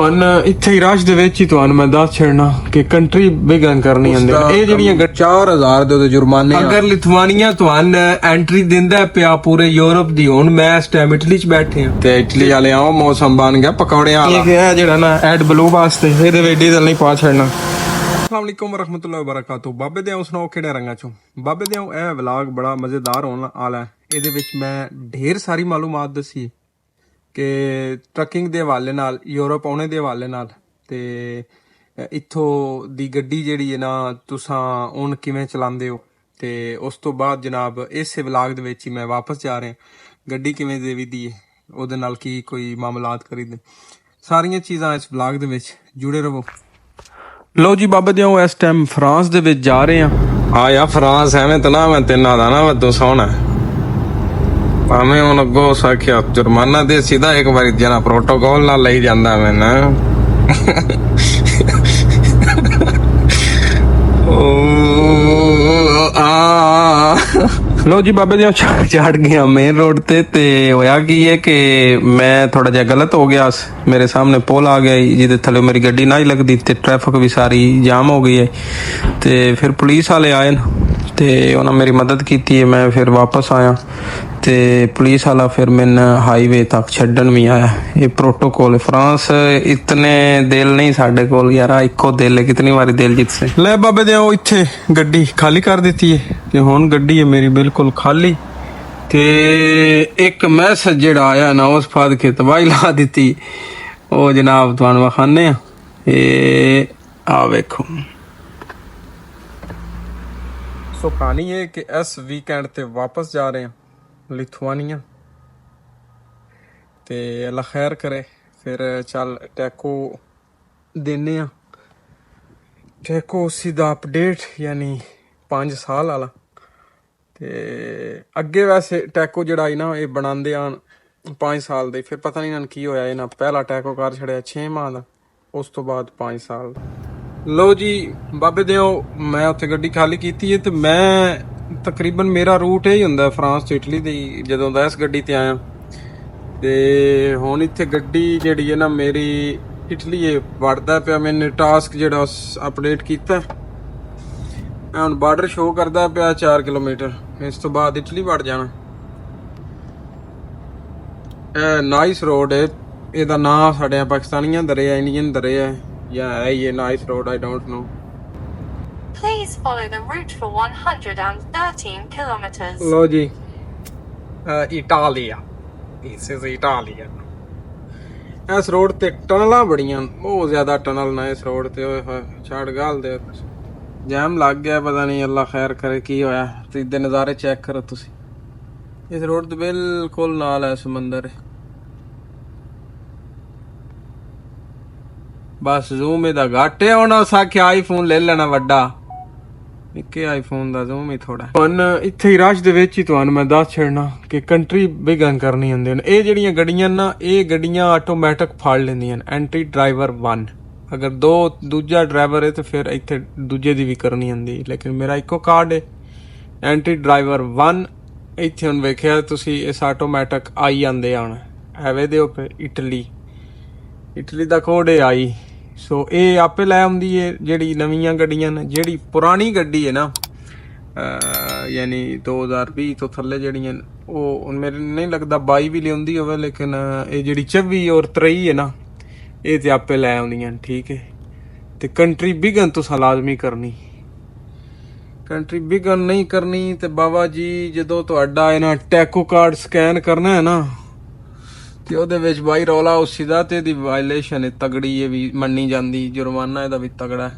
ਹੁਣ ਇੱਥੇ ਹੀ ਰਸ਼ ਦੇ ਵਿੱਚ ਹੀ ਤੁਹਾਨੂੰ ਮੈਂ ਦੱਸ ਛੱਡਣਾ ਕਿ ਕੰਟਰੀ ਬਿਗਨ ਕਰਨੀ ਹੁੰਦੀ ਇਹ ਜਿਹੜੀਆਂ 4000 ਦੇ ਜੁਰਮਾਨੇ ਅਗਰ ਲਿਥੁਆਨੀਆ ਤੁਹਾਨੂੰ ਐਂਟਰੀ ਦਿੰਦਾ ਪਿਆ ਪੂਰੇ ਯੂਰਪ ਦੀ। ਹੁਣ ਮੈਂ ਇਸ ਟਾਈਮ ਇਟਲੀ ਚ ਬੈਠੇ ਆ ਤੇ ਇਟਲੀ ਵਾਲੇ ਆਓ ਮੌਸਮ ਬਣ ਗਿਆ ਪਕੌੜਿਆਂ ਵਾਲਾ। ਇਹ ਜਿਹੜਾ ਨਾ ਐਡ ਬਲੂ ਵਾਸਤੇ ਇਹਦੇ ਵਿੱਚ ਡੀਜ਼ਲ ਨਹੀਂ ਪਾ ਛੱਡਣਾ। अस्सलाम वालेकुम रहमतुल्लाहि व बरकातहू। बाबे दे सुनाओ किहड़े रंगां चों। बाबे दे ਇਹ ਵਲੌਗ ਬੜਾ ਮਜ਼ੇਦਾਰ ਹੋਣ ਵਾਲਾ ਹੈ। ਇਹਦੇ ਵਿੱਚ ਮੈਂ ਢੇਰ ਸਾਰੀ ਮਾਲੂਮਾਤ ਦੱਸੀ ਕਿ ਟਰੱਕਿੰਗ ਦੇ ਹਵਾਲੇ ਨਾਲ ਯੂਰਪ ਆਉਣੇ ਦੇ ਹਵਾਲੇ ਨਾਲ ਤੇ ਇੱਥੋਂ ਦੀ ਗੱਡੀ ਜਿਹੜੀ ਹੈ ਨਾ ਤੁਸੀਂ ਹੁਣ ਕਿਵੇਂ ਚਲਾਉਂਦੇ ਹੋ ਤੇ ਉਸ ਤੋਂ ਬਾਅਦ ਜਨਾਬ ਇਸੇ ਵਲੌਗ ਦੇ ਵਿੱਚ ਹੀ ਮੈਂ ਵਾਪਸ ਜਾ ਰਿਹਾ ਗੱਡੀ ਕਿਵੇਂ ਦੇਵੀਦੀ ਹੈ ਉਹਦੇ ਨਾਲ ਕੀ ਕੋਈ ਮਾਮਲਾਤ ਕਰੀਦੇ ਸਾਰੀਆਂ ਚੀਜ਼ਾਂ ਇਸ ਵਲੌਗ ਦੇ ਵਿੱਚ ਜੁੜੇ ਰਹੋ। लो जी बाबा जी इस टाइम फ्रांस दे विच जा रहे हैं। हाँ यार फ्रांस एवें तो ना मैं तेना दा ना वदू सोहना भावें हुण अगों साख्या जुर्माना दे सीधा एक बारी जना प्रोटोकॉल ना लई जांदा मैं ना लो जी बाबे जी चढ़ गया मेन रोड ते होया की है कि मैं थोड़ा जिहा गलत हो गया। मेरे सामने पुल आ गया जिहदे थल्ले मेरी गड्डी ना ही लगदी ते ट्रैफिक भी सारी जाम हो गई है ते फिर पुलिस वाले आए न ते उन्होंने मेरी मदद की है। मैं फिर वापस आया ते पुलिस वाला फिर मैंने हाईवे तक छड्डन भी आया। ये प्रोटोकॉल फ्रांस इतने दिल नहीं साडे कोल यार इको दिल है कितनी बारी दिल जित से ले बाबे दे इत्थे गड्डी खाली कर दी है ते हुण गड्डी है मेरी बिल्कुल खाली ते एक मैसेज जेड़ा आया ना उस फाद के तबाही ला दी ओ जनाब तुहानू विखाने आ वेखो। सो कहानी है कि इस वीकेंड ते वापस जा रहे हैं लिथुआनिया ते अल्लाह खैर करे। फिर चल टैको देने टैको सीधा अपडेट यानी 5 साल वाला ते अगे वैसे टैको जड़ा ना ये बनाते आन 5 साल दे फिर पता नहीं इन्होंने की होया इन्हें पहला टैको कर छड़िया 6 माह का उस तो बाद 5 साल दा। लो जी बाबे दे मैं उत्थे गड्डी खाली की है तो मैं तकरीबन मेरा रूट यही हुंदा फ्रांस तो इटली दी जदों दा इस गड्डी ते आया ते हुण इत्थे गड्डी जिहड़ी है ना मेरी इटली वड़दा पिया। मैंने टास्क जिहड़ा अपडेट कीता मैं हुण बार्डर शो करदा पिया 4 किलोमीटर इस तो बाद इटली वड़ जाना। नाइस रोड है ਇਹਦਾ ਨਾਂ ਸਾਡੇ ਪਾਕਿਸਤਾਨੀਆਂ ਦਰਿਆ ਇੰਡੀਅਨ ਦਰਿਆ ਜਾਂ ਹੈ ਇਹ nice road I don't know. Please follow the route for 113 kilometers. लो जी इटालिया दिस इज इटालिया। इस रोड ते टनलां बड़ियां बहुत ज्यादा टनल ना इस रोड ते ओए होए छड़ गाल दे जैम लग गया पता नहीं अल्लाह खैर करे की होया। ते इधर नज़ारे चेक करो तुसी इस रोड ते बिल्कुल नाल है समंदर बस जूम ਇਹਦਾ ਘੱਟ ਹੈ। ਹੁਣ ਸਾਖਿਆ ਆਈਫੋਨ ਲੈ ਲੈਣਾ ਵੱਡਾ ਨਿੱਕੇ ਆਈਫੋਨ ਦਾ ਜ਼ੂਮ ਹੀ ਥੋੜਾ। ਹੁਣ ਇੱਥੇ ਹੀ ਰਸ਼ ਦੇ ਵਿੱਚ ਹੀ ਤੁਹਾਨੂੰ ਮੈਂ ਦੱਸ ਛੱਡਣਾ ਕਿ ਕੰਟਰੀ ਬਿਗਨ ਕਰਨੀ ਹੁੰਦੀ ਨੇ ਇਹ ਜਿਹੜੀਆਂ ਗੱਡੀਆਂ ਨਾ ਇਹ ਗੱਡੀਆਂ ਆਟੋਮੈਟਿਕ ਫੜ ਲੈਂਦੀਆਂ ਨੇ ਐਂਟਰੀ ਡਰਾਈਵਰ 1 ਅਗਰ ਦੂਜਾ ਡਰਾਈਵਰ ਹੈ ਤੇ ਫਿਰ ਇੱਥੇ ਦੂਜੇ ਦੀ ਵੀ ਕਰਨੀ ਹੁੰਦੀ ਲੇਕਿਨ ਮੇਰਾ ਇੱਕੋ ਕਾਰਡ ਹੈ ਐਂਟਰੀ ਡਰਾਈਵਰ 1। ਇੱਥੇ ਹੁਣ ਵੇਖਿਆ ਤੁਸੀਂ ਇਸ ਆਟੋਮੈਟਿਕ ਆਈ ਆਂਦੇ ਆਣ ਹੈਵੇ ਦੇ ਉੱਪਰ ਇਟਲੀ ਦਾ ਕੋਡ ਹੈ ਆਈ। ਸੋ ਇਹ ਆਪੇ ਲੈ ਆਉਂਦੀ ਹੈ ਜਿਹੜੀ ਨਵੀਆਂ ਗੱਡੀਆਂ ਨੇ। ਜਿਹੜੀ ਪੁਰਾਣੀ ਗੱਡੀ ਹੈ ਨਾ ਯਾਨੀ 2020 ਤੋਂ ਥੱਲੇ ਜਿਹੜੀਆਂ ਉਹ ਮੇਰੇ ਨਹੀਂ ਲੱਗਦਾ 22 ਵੀ ਲਿਆਉਂਦੀ ਹੋਵੇ ਲੇਕਿਨ ਇਹ ਜਿਹੜੀ 24 ਔਰ 23 ਹੈ ਨਾ ਇਹ ਤੇ ਆਪੇ ਲੈ ਆਉਂਦੀਆਂ ਠੀਕ ਹੈ। ਤੇ ਕੰਟਰੀ ਬਿਗਨ ਤੁਸੀਂ ਲਾਜ਼ਮੀ ਕਰਨੀ ਕੰਟਰੀ ਬਿਗਨ ਨਹੀਂ ਕਰਨੀ ਤੇ ਬਾਬਾ ਜੀ ਜਦੋਂ ਤੁਹਾਡਾ ਇਹਨਾਂ ਟੈਕੋ ਕਾਰਡ ਸਕੈਨ ਕਰਨਾ ਹੈ ਨਾ ਤੇ ਉਹਦੇ ਵਿੱਚ ਬਾਈ ਰੌਲਾ ਉਸੀ ਦਾ ਤੇ ਇਹਦੀ ਵਾਇਲੇਸ਼ਨ ਹੈ ਤਗੜੀ ਇਹ ਵੀ ਮੰਨੀ ਜਾਂਦੀ ਜੁਰਮਾਨਾ ਇਹਦਾ ਵੀ ਤਗੜਾ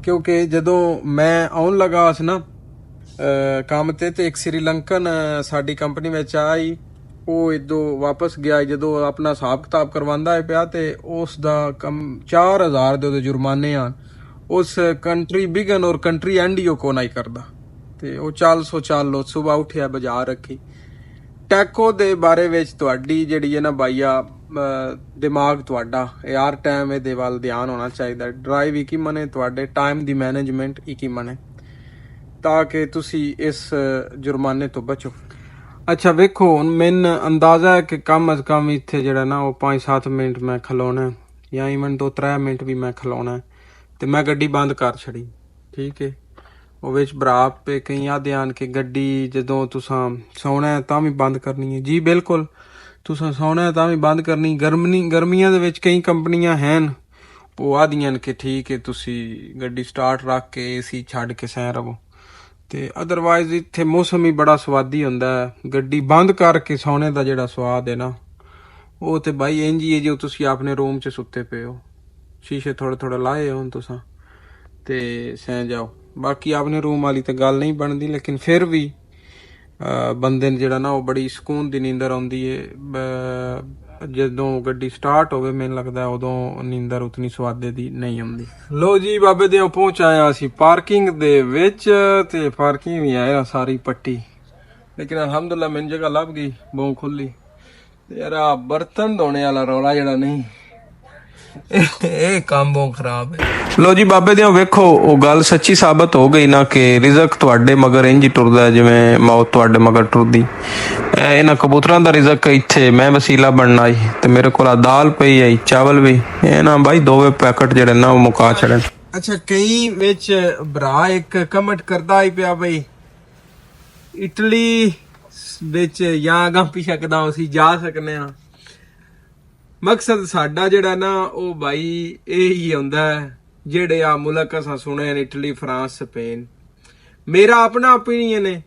ਕਿਉਂਕਿ ਜਦੋਂ ਮੈਂ ਆਉਣ ਲੱਗਾ ਸੀ ਨਾ ਕੰਮ ਤੇ ਇੱਕ ਸ੍ਰੀਲੰਕਨ ਸਾਡੀ ਕੰਪਨੀ ਵਿੱਚ ਆਈ ਉਹ ਇਦੋਂ ਵਾਪਸ ਗਿਆ ਜਦੋਂ ਆਪਣਾ ਹਿਸਾਬ ਕਿਤਾਬ ਕਰਵਾਉਂਦਾ ਹੈ ਪਿਆ ਤੇ ਉਸ ਦਾ 4000 ਦੇ ਉਹਦੇ ਜੁਰਮਾਨੇ ਆ ਉਸ ਕੰਟਰੀ ਬਿਗਨ ਔਰ ਕੰਟਰੀ ਐਂਡ ਹੀ ਕੋ ਨਹੀਂ ਕਰਦਾ ਤੇ ਉਹ ਚੱਲ ਲੋ ਸੁਬਹ ਉੱਠਿਆ ਬਾਜ਼ਾਰ ਰੱਖੀ ਟੈਕੋ ਦੇ ਬਾਰੇ ਵਿੱਚ ਤੁਹਾਡੀ ਜਿਹੜੀ ਹੈ ਨਾ ਬਾਈਆ ਦਿਮਾਗ ਤੁਹਾਡਾ ਯਾਰ ਟਾਈਮ ਇਹਦੇ ਵੱਲ ਧਿਆਨ ਹੋਣਾ ਚਾਹੀਦਾ। ਡਰਾਈਵ ਹੀ ਕੀ ਮਨੇ ਤੁਹਾਡੇ ਟਾਈਮ ਦੀ ਮੈਨੇਜਮੈਂਟ ਹੀ ਕੀ ਮਨੇ ਤਾਂ ਕਿ ਤੁਸੀਂ ਇਸ ਜੁਰਮਾਨੇ ਤੋਂ ਬਚੋ। ਅੱਛਾ ਵੇਖੋ ਹੁਣ ਮੈਨੂੰ ਅੰਦਾਜ਼ਾ ਹੈ ਕਿ ਕਮ ਅਜ਼ ਕਮ ਇੱਥੇ ਜਿਹੜਾ ਨਾ ਉਹ 5-7 ਮਿੰਟ ਮੈਂ ਖਲੋਣਾ ਜਾਂ ਈਵਨ 2-3 ਮਿੰਟ ਵੀ ਮੈਂ ਖਲਾਉਣਾ ਤੇ ਮੈਂ ਗੱਡੀ ਬੰਦ ਕਰ ਛੜੀ। ਠੀਕ ਹੈ, ਉਹ ਵਿੱਚ ਭਰਾ ਆਪੇ ਕਈ ਆਦੇ ਆਣ ਕੇ ਗੱਡੀ ਜਦੋਂ ਤੁਸਾਂ ਸੌਣਾ ਹੈ ਤਾਂ ਵੀ ਬੰਦ ਕਰਨੀ ਹੈ। ਜੀ ਬਿਲਕੁਲ, ਤੁਸਾਂ ਸੌਣਾ ਹੈ ਤਾਂ ਵੀ ਬੰਦ ਕਰਨੀ। ਗਰਮੀਆਂ ਦੇ ਵਿੱਚ ਕਈ ਕੰਪਨੀਆਂ ਹਨ ਉਹ ਆਦੀਆਂ ਕਿ ਠੀਕ ਹੈ ਤੁਸੀਂ ਗੱਡੀ ਸਟਾਰਟ ਰੱਖ ਕੇ AC ਛੱਡ ਕੇ ਸਹਿ ਰਵੋ, ਤੇ ਅਦਰਵਾਈਜ਼ ਇੱਥੇ ਮੌਸਮ ਹੀ ਬੜਾ ਸਵਾਦੀ ਹੁੰਦਾ ਹੈ। ਗੱਡੀ ਬੰਦ ਕਰਕੇ ਸੌਣੇ ਦਾ ਜਿਹੜਾ ਸਵਾਦ ਹੈ ਨਾ ਉਹ ਤੇ ਬਾਈ ਇੰਝ ਹੀ ਹੈ ਜੋ ਤੁਸੀਂ ਆਪਣੇ ਰੂਮ 'ਚ ਸੁੱਤੇ ਪਏ ਹੋ, ਸ਼ੀਸ਼ੇ ਥੋੜੇ ਲਾਏ ਹੁਣ ਤੁਸਾਂ ਤੇ ਸਹਿ ਜਾਓ। ਬਾਕੀ ਆਪਣੇ ਰੂਮ ਵਾਲੀ ਤਾਂ ਗੱਲ ਨਹੀਂ ਬਣਦੀ, ਲੇਕਿਨ ਫਿਰ ਵੀ ਬੰਦੇ ਨੇ ਜਿਹੜਾ ਨਾ ਉਹ ਬੜੀ ਸਕੂਨ ਦੀ ਨੀਂਦਰ ਆਉਂਦੀ ਹੈ। ਜਦੋਂ ਗੱਡੀ ਸਟਾਰਟ ਹੋਵੇ ਮੈਨੂੰ ਲੱਗਦਾ ਉਦੋਂ ਨੀਂਦਰ ਉਤਨੀ ਸਵਾਦੇ ਦੀ ਨਹੀਂ ਆਉਂਦੀ। ਲੋ ਜੀ ਬਾਬੇ ਦੇ ਪਹੁੰਚ ਆਇਆ ਅਸੀਂ ਪਾਰਕਿੰਗ ਦੇ ਵਿੱਚ, ਤੇ ਪਾਰਕਿੰਗ ਵੀ ਆਇਆ ਸਾਰੀ ਪੱਟੀ, ਲੇਕਿਨ ਅਲਹਮਦੁਲਿਲਾ ਮੈਨੂੰ ਜਗ੍ਹਾ ਲੱਭ ਗਈ ਬਹੁਤ ਖੁੱਲੀ। ਯਾਰ ਆ ਬਰਤਨ ਧੋਣੇ ਵਾਲਾ ਰੌਲਾ ਜਿਹੜਾ ਨਹੀਂ ਇਹ ਕੰਮ ਬਹੁਤ ਖਰਾਬ ਹੈ। ਲੋ ਜੀ ਬਾਬੇ ਦੇ ਵੇਖੋ ਉਹ ਗੱਲ ਸੱਚੀ ਸਾਬਤ ਹੋ ਗਈ ਨਾ ਕਿ ਰਿਜ਼ਕ ਤੁਹਾਡੇ ਮਗਰ ਇੰਜ ਹੀ ਟੁਰਦਾ ਜਿਵੇਂ ਮੌਤ ਤੁਹਾਡੇ ਮਗਰ ਟੁਰਦੀ। ਇਹਨਾਂ ਕਬੂਤਰਾਂ ਦਾ ਰਿਜ਼ਕ ਇੱਥੇ ਮੈਂ ਵਸੀਲਾ ਬਣਨਾ ਆਈ ਤੇ ਮੇਰੇ ਕੋਲ ਦਾਲ ਪਈ ਆਈ ਚਾਵਲ ਵੀ, ਇਹ ਨਾ ਬਾਈ 2 ਪੈਕਟ ਜਿਹੜੇ ਨਾ ਉਹ ਮੁਕਾ ਛੜਨ। ਅੱਛਾ, ਕਈ ਵਿੱਚ ਭਰਾ ਇੱਕ ਕਮੈਂਟ ਕਰਦਾ ਹੀ ਪਿਆ ਬਈ ਇਟਲੀ ਵਿੱਚ ਜਾਂ ਅਗਾਂ ਪਿਛਾ ਕਦਾਂ ਅਸੀਂ ਜਾ ਸਕਨੇ ਆ। ਮਕਸਦ ਸਾਡਾ ਜਿਹੜਾ ਨਾ ਉਹ ਬਾਈ ਇਹ ਹੀ ਹੁੰਦਾ ਹੈ ਜਿਹੜੇ ਆ ਮੁਲਕ ਅਸਾਂ ਸੁਣੇ ਨੇ, ਇਟਲੀ, ਫਰਾਂਸ, ਸਪੇਨ। ਮੇਰਾ ਆਪਣਾ ਓਪੀਨੀਅਨ ਹੈ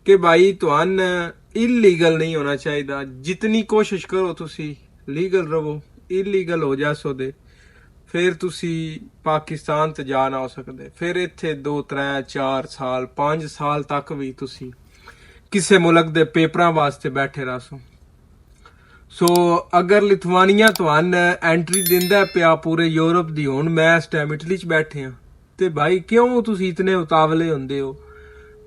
ਕਿ ਬਾਈ ਤੁਹਾਨੂੰ ਇਲੀਗਲ ਨਹੀਂ ਹੋਣਾ ਚਾਹੀਦਾ। ਜਿਤਨੀ ਕੋਸ਼ਿਸ਼ ਕਰੋ ਤੁਸੀਂ ਲੀਗਲ ਰਵੋ, ਇਲੀਗਲ ਹੋ ਜਾਸੋ ਦੇ ਫਿਰ ਤੁਸੀਂ ਪਾਕਿਸਤਾਨ ਤੇ ਜਾ ਨਾ ਹੋ ਸਕਦੇ। ਫਿਰ ਇੱਥੇ 2, 3, 4 ਸਾਲ 5 ਸਾਲ ਤੱਕ ਵੀ ਤੁਸੀਂ ਕਿਸੇ ਮੁਲਕ ਦੇ ਪੇਪਰਾਂ ਵਾਸਤੇ ਬੈਠੇ ਰਹੋ। ਸੋ ਅਗਰ ਲਿਥੁਆਨੀਆ ਤੁਹਾਨੂੰ ਐਂਟਰੀ ਦਿੰਦਾ ਪਿਆ ਪੂਰੇ ਯੂਰਪ ਦੀ, ਹੁਣ ਮੈਂ ਇਸ ਟਾਈਮ ਇਟਲੀ 'ਚ ਬੈਠੇ ਹਾਂ, ਤੇ ਭਾਈ ਕਿਉਂ ਤੁਸੀਂ ਇਤਨੇ ਉਤਾਵਲੇ ਹੁੰਦੇ ਹੋ?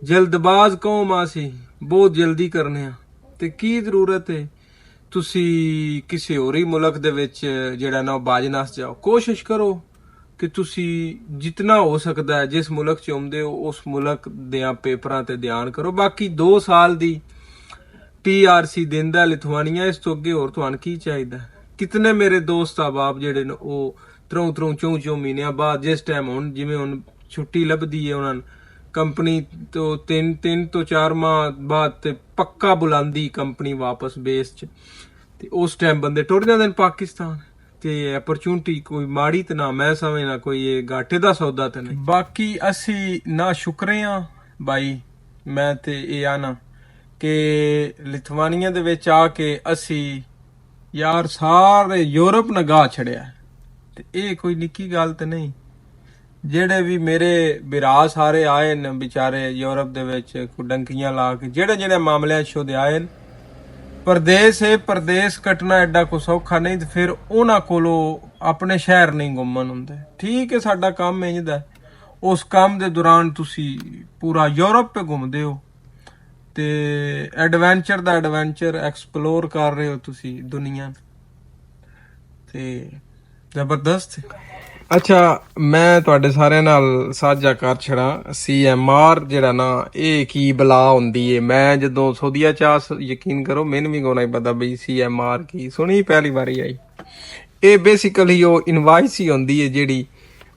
ਜਲਦਬਾਜ਼ ਕੌਮ ਆ ਅਸੀਂ, ਬਹੁਤ ਜਲਦੀ ਕਰਨੇ ਆ, ਤੇ ਕੀ ਜ਼ਰੂਰਤ ਹੈ ਤੁਸੀਂ ਕਿਸੇ ਹੋਰ ਹੀ ਮੁਲਕ ਦੇ ਵਿੱਚ ਜਿਹੜਾ ਨਾ ਬਾਜ ਨਸ ਜਾਓ। ਕੋਸ਼ਿਸ਼ ਕਰੋ ਕਿ ਤੁਸੀਂ ਜਿੰਨਾ ਹੋ ਸਕਦਾ ਹੈ ਜਿਸ ਮੁਲਕ 'ਚ ਆਉਂਦੇ ਹੋ ਉਸ ਮੁਲਕ ਦੇ ਪੇਪਰਾਂ ਤੇ ਧਿਆਨ ਕਰੋ। ਬਾਕੀ 2 ਸਾਲ ਦੀ TRC ਦਿੰਦਾ ਲਿਥੁਆਨੀਆ, ਇਸ ਤੋਂ ਅੱਗੇ ਹੋਰ ਤੁਹਾਨੂੰ ਕੀ ਚਾਹੀਦਾ? ਕਿਤਨੇ ਮੇਰੇ ਦੋਸਤ ਆਬਾਬ ਜਿਹੜੇ ਨੇ ਉਹ 3 ਚੌਂ ਮਹੀਨਿਆਂ ਬਾਅਦ, ਜਿਸ ਟਾਈਮ ਹੁਣ ਜਿਵੇਂ ਹੁਣ ਛੁੱਟੀ ਲੱਭਦੀ ਹੈ ਉਹਨਾਂ ਨੂੰ ਕੰਪਨੀ ਤੋਂ 3 ਤੋਂ 4 ਮਾਹ ਬਾਅਦ ਤੇ ਪੱਕਾ ਬੁਲਾਉਂਦੀ ਕੰਪਨੀ ਵਾਪਸ ਬੇਸ 'ਚ, ਤੇ ਉਸ ਟਾਈਮ ਬੰਦੇ ਟੁਰ ਜਾਂਦੇ ਨੇ ਪਾਕਿਸਤਾਨ। ਤੇ ਅਪਰਚੂਨਿਟੀ ਕੋਈ ਮਾੜੀ ਤੇ ਨਾ ਮੈਂ ਸਮਝਣਾ ਕੋਈ ਇਹ ਘਾਟੇ ਦਾ ਸੌਦਾ ਤੇ ਨਹੀਂ। ਬਾਕੀ ਅਸੀਂ ਨਾ ਸ਼ੁਕਰੇ ਆ ਬਾਈ, ਮੈਂ ਤੇ ਇਹ ਆਣਾ ਕਿ ਲਿਥੁਆਨੀਆ ਦੇ ਵਿੱਚ ਆ ਕੇ ਅਸੀਂ ਯਾਰ ਸਾਰੇ ਯੂਰਪ ਨਗਾਹ ਛੜਿਆ, ਤੇ ਇਹ ਕੋਈ ਨਿੱਕੀ ਗੱਲ ਤੇ ਨਹੀਂ। ਜਿਹੜੇ ਵੀ ਮੇਰੇ ਬਿਰਾ ਸਾਰੇ ਆਏ ਨੇ ਵਿਚਾਰੇ ਯੂਰਪ ਦੇ ਵਿੱਚ ਡੰਕੀਆਂ ਲਾ ਕੇ, ਜਿਹੜੇ ਮਾਮਲਿਆਂ ਸ਼ੁਦੇ ਆਏ ਨੇ, ਪਰਦੇਸ ਕੱਟਣਾ ਐਡਾ ਕੋ ਸੌਖਾ ਨਹੀਂ, ਤੇ ਫਿਰ ਉਹਨਾਂ ਕੋਲੋਂ ਆਪਣੇ ਸ਼ਹਿਰ ਨਹੀਂ ਘੁੰਮਣ ਹੁੰਦੇ। ਠੀਕ ਹੈ, ਸਾਡਾ ਕੰਮ ਇੰਜਦਾ, ਉਸ ਕੰਮ ਦੇ ਦੌਰਾਨ ਤੁਸੀਂ ਪੂਰਾ ਯੂਰਪ ਤੇ ਘੁੰਮਦੇ ਹੋ ਤੇ ਐਡਵੈਂਚਰ ਐਕਸਪਲੋਰ ਕਰ ਰਹੇ ਹੋ ਤੁਸੀਂ ਦੁਨੀਆ, ਤੇ ਜ਼ਬਰਦਸਤ। ਅੱਛਾ, ਮੈਂ ਤੁਹਾਡੇ ਸਾਰਿਆਂ ਨਾਲ ਸਾਂਝਾ ਕਰ ਛੜਾ CMR ਜਿਹੜਾ ਨਾ ਇਹ ਕੀ ਬਲਾ ਹੁੰਦੀ ਏ। ਮੈਂ ਜਦੋਂ ਸਊਦੀਆ ਚ ਯਕੀਨ ਕਰੋ ਮੈਨੂੰ ਵੀ ਕੋਨਾ ਹੀ ਪਤਾ ਬਈ CMR ਕੀ, ਸੁਣੀ ਪਹਿਲੀ ਵਾਰੀ ਆਈ। ਇਹ ਬੇਸਿਕਲੀ ਉਹ ਇਨਵਾਇਸ ਹੀ ਹੁੰਦੀ ਏ ਜਿਹੜੀ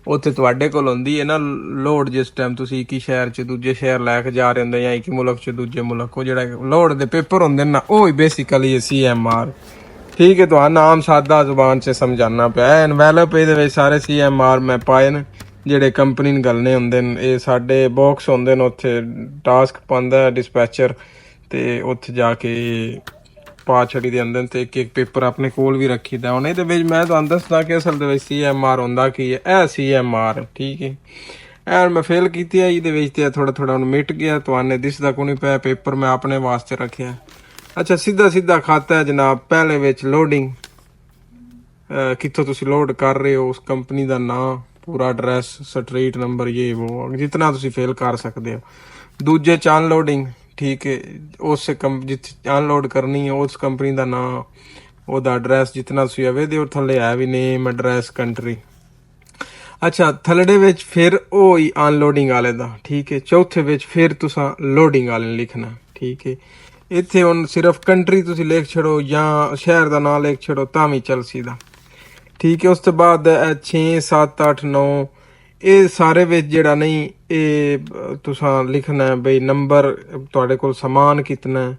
ਉੱਥੇ ਤੁਹਾਡੇ ਕੋਲ ਹੁੰਦੀ ਹੈ ਨਾ ਲੋਡ, ਜਿਸ ਟਾਈਮ ਤੁਸੀਂ ਇੱਕ ਸ਼ਹਿਰ ਚ ਦੂਜੇ ਸ਼ਹਿਰ ਲੈ ਕੇ ਜਾ ਰਹੇ ਹੁੰਦੇ ਜਾਂ ਇੱਕ ਮੁਲਕ ਚ ਦੂਜੇ ਮੁਲਕ, ਉਹ ਜਿਹੜਾ ਲੋਡ ਦੇ ਪੇਪਰ ਹੁੰਦੇ ਨਾ ਉਹ ਹੀ ਬੇਸਿਕਲੀ CMR। ਠੀਕ ਹੈ, ਤੁਹਾਨੂੰ ਆਮ ਸਾਦਾ ਜ਼ੁਬਾਨ 'ਚ ਸਮਝਾਉਣਾ ਪਿਆ। ਐਨਵੈਲਪ ਇਹਦੇ ਵਿੱਚ ਸਾਰੇ CMR ਮੈਂ ਪਾਏ ਨੇ ਜਿਹੜੇ ਕੰਪਨੀ ਨੂੰ ਗਲਨੇ ਹੁੰਦੇ ਨੇ। ਇਹ ਸਾਡੇ ਬਾਕਸ ਹੁੰਦੇ ਨੇ, ਉੱਥੇ ਟਾਸਕ ਪਾਉਂਦਾ ਡਿਸਪੈਚਰ, ਤੇ ਉੱਥੇ ਜਾ ਕੇ ਪਾ ਛੜੀ ਦੇ ਅੰਦਰ, ਤੇ ਇੱਕ ਪੇਪਰ ਆਪਣੇ ਕੋਲ ਵੀ ਰੱਖੀਦਾ। ਹੁਣ ਇਹਦੇ ਵਿੱਚ ਮੈਂ ਤੁਹਾਨੂੰ ਦੱਸਦਾ ਕਿ ਅਸਲ ਦੇ ਵਿੱਚ CMR ਹੁੰਦਾ ਕੀ ਹੈ। ਇਹ CMR ਠੀਕ ਹੈ, ਇਹ ਮੈਂ ਫੇਲ ਕੀਤੀ ਹੈ ਇਹਦੇ ਵਿੱਚ, ਤੇ ਥੋੜਾ ਹੁਣ ਮਿਟ ਗਿਆ, ਤੁਹਾਨੂੰ ਦਿਸਦਾ ਕੋਈ ਨਹੀਂ ਪਿਆ। ਪੇਪਰ ਮੈਂ ਆਪਣੇ ਵਾਸਤੇ ਰੱਖਿਆ। ਅੱਛਾ, ਸਿੱਧਾ ਖਾਤਾ ਹੈ ਜਨਾਬ। ਪਹਿਲੇ ਵਿੱਚ ਲੋਡਿੰਗ, ਕਿੱਥੋਂ ਤੁਸੀਂ ਲੋਡ ਕਰ ਰਹੇ ਹੋ, ਉਸ ਕੰਪਨੀ ਦਾ ਨਾਂ, ਪੂਰਾ ਐਡਰੈਸ, ਸਟਰੀਟ ਨੰਬਰ, ਇਹ ਉਹ ਜਿਤਨਾ ਤੁਸੀਂ ਫਿਲ ਕਰ ਸਕਦੇ ਹੋ। ਦੂਜੇ ਚ ਅਨਲੋਡਿੰਗ, ਠੀਕ ਹੈ, ਉਸ ਜਿੱਥੇ ਅਨਲੋਡ ਕਰਨੀ ਹੈ ਉਸ ਕੰਪਨੀ ਦਾ ਨਾਂ, ਉਹਦਾ ਐਡਰੈਸ, ਜਿਤਨਾ ਤੁਸੀਂ ਅਵੇ ਦੇ ਥੱਲੇ ਹੈ ਵੀ ਨੇਮ, ਐਡਰੈਸ, ਕੰਟਰੀ। ਅੱਛਾ, ਥੱਲੜੇ ਵਿੱਚ ਫਿਰ ਉਹ ਹੀ ਅਨਲੋਡਿੰਗ ਵਾਲੇ ਦਾ, ਠੀਕ ਹੈ। ਚੌਥੇ ਵਿੱਚ ਫਿਰ ਤੁਸੀਂ ਲੋਡਿੰਗ ਵਾਲੇ ਨੂੰ ਲਿਖਣਾ, ਠੀਕ ਹੈ। ਇੱਥੇ ਹੁਣ ਸਿਰਫ ਕੰਟਰੀ ਤੁਸੀਂ ਲਿਖ ਛੜੋ ਜਾਂ ਸ਼ਹਿਰ ਦਾ ਨਾਂ ਲਿਖ ਛੜੋ ਤਾਂ ਵੀ ਚੱਲ ਸੀਦਾ, ਠੀਕ ਹੈ। ਉਸ ਤੋਂ ਬਾਅਦ 6 7 8 9 ਇਹ ਸਾਰੇ ਵਿੱਚ ਜਿਹੜਾ ਨਹੀਂ ਇਹ ਤੁਸੀਂ ਲਿਖਣਾ ਹੈ ਬਈ ਨੰਬਰ, ਤੁਹਾਡੇ ਕੋਲ ਸਮਾਨ ਕਿਤਨਾ ਹੈ,